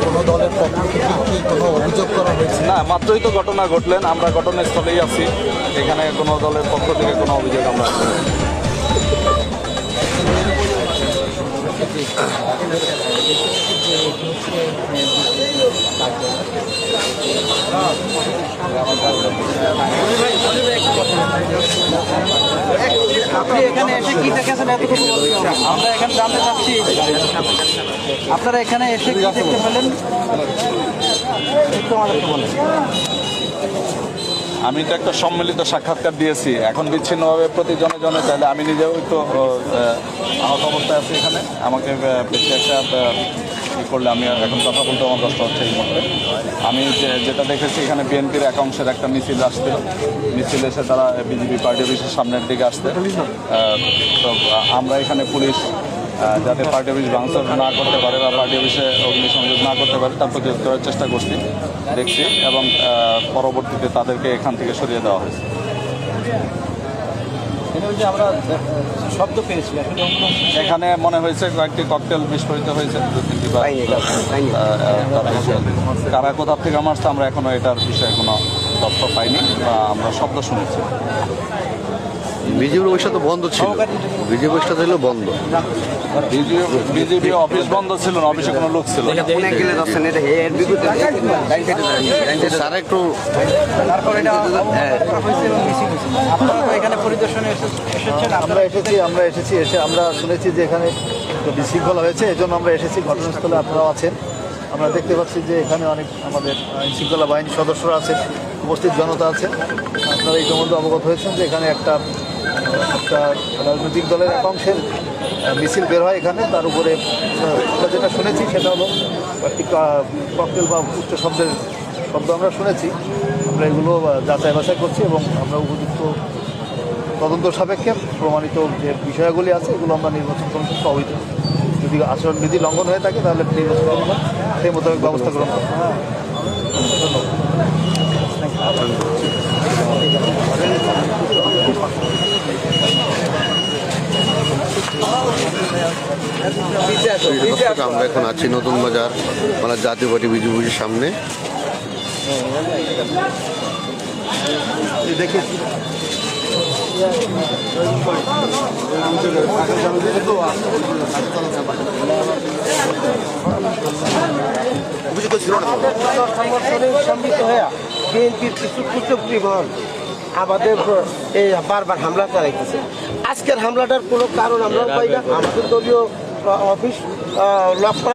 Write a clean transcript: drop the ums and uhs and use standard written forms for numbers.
কোনো দলের পক্ষ থেকে কি কোনো অভিযোগ করা হয়েছে? না, মাত্রই তো ঘটনা ঘটলেন, আমরা ঘটনাস্থলেই আছি। এখানে কোনো দলের পক্ষ থেকে কোনো অভিযোগ আমরা আপনি এখানে এসে কি দেখেছেন এতটুকু বলতে হবে। আমরা এখানে জানতে চাচ্ছি আপনারা এখানে এসে কি দেখতে পেলেন একটু আমাদেরকে বলেন। আমি তো একটা সম্মিলিত সাক্ষাৎকার দিয়েছি, এখন বিচ্ছিন্নভাবে প্রতি জনে জনে চাইলে আমি নিজেও তো আহত অবস্থায় আছি এখানে। আমাকে বেশি একটা কী করলে আমি এখন কথা বলতে আমার কষ্ট হচ্ছে এই মুহূর্তে। আমি যেটা দেখেছি এখানে বিএনপির একাংশের একটা মিছিল আসছিল, মিছিল এসে তারা বিজেপি পার্টি অফিসের সামনের দিকে আসতে, তো আমরা এখানে পুলিশ যাতে পার্টি অফিস ভাঙচুর না করতে পারে বা পার্টি অফিসে অগ্নিসংযোগ না করতে পারে তার প্রতিরোধ করার চেষ্টা করছি, দেখছি, এবং পরবর্তীতে তাদেরকে এখান থেকে সরিয়ে দেওয়া হয়েছে। আমরা শব্দ পেয়েছি, এখানে মনে হয়েছে কয়েকটি ককটেল বিস্ফোরিত হয়েছে, 2-3টি বা কারা কোথা থেকে মারছে আমরা এখনো এটার বিষয়ে কোনো তথ্য পাইনি বা আমরা শব্দ শুনেছি। বিজেপির অফিসটা তো বন্ধ ছিল, বিজেপি অফিসটা ছিল বন্ধ, বিজেপি অফিস বন্ধ ছিল না, অফিসে কোনো লোক ছিল না। স্যার একটু তারপর এটা আপনারা তো এখানে পরিদর্শনে এসেছেন। আমরা এসেছি এসে আমরা শুনেছি যে এখানে বিশৃঙ্খলা হয়েছে, এই জন্য আমরা এসেছি ঘটনাস্থলে। আপনারাও আছেন, আমরা দেখতে পাচ্ছি যে এখানে অনেক আমাদের আইনশৃঙ্খলা বাহিনীর সদস্যরা আছেন, উপস্থিত জনতা আছে। আপনারা ইতিমধ্যে অবগত হয়েছেন যে এখানে একটা রাজনৈতিক দলের একাংশের মিছিল বের হয় এখানে। তার উপরে আমরা যেটা শুনেছি সেটা হলো একটি ককটেল বা উচ্চ শব্দ আমরা শুনেছি। আমরা এগুলো যাচাই বাছাই করছি এবং আমরা উপযুক্ত তদন্ত সাপেক্ষে প্রমাণিত যে বিষয়গুলি আছে এগুলো আমরা নির্বাচন কমিশনকে অবহিত, যদি আচরণবিধি লঙ্ঘন হয়ে থাকে তাহলে নির্বাচন কমিশন সেই মোতাবেক ব্যবস্থা গ্রহণ করবে। আমরা এখন আছি নতুন বাজার মানে জাতীয় পার্টি বিজেপির সামনে। দেখে সম্মিলিত হয়ে বিএনপির কিছু কুচক্রীগণ আমাদের এই বারবার হামলা চালাইতেছে। আজকের হামলাটার কোনো কারণ আমরা পাই না। আমাদের দলীয় অফিস লক্ষ্য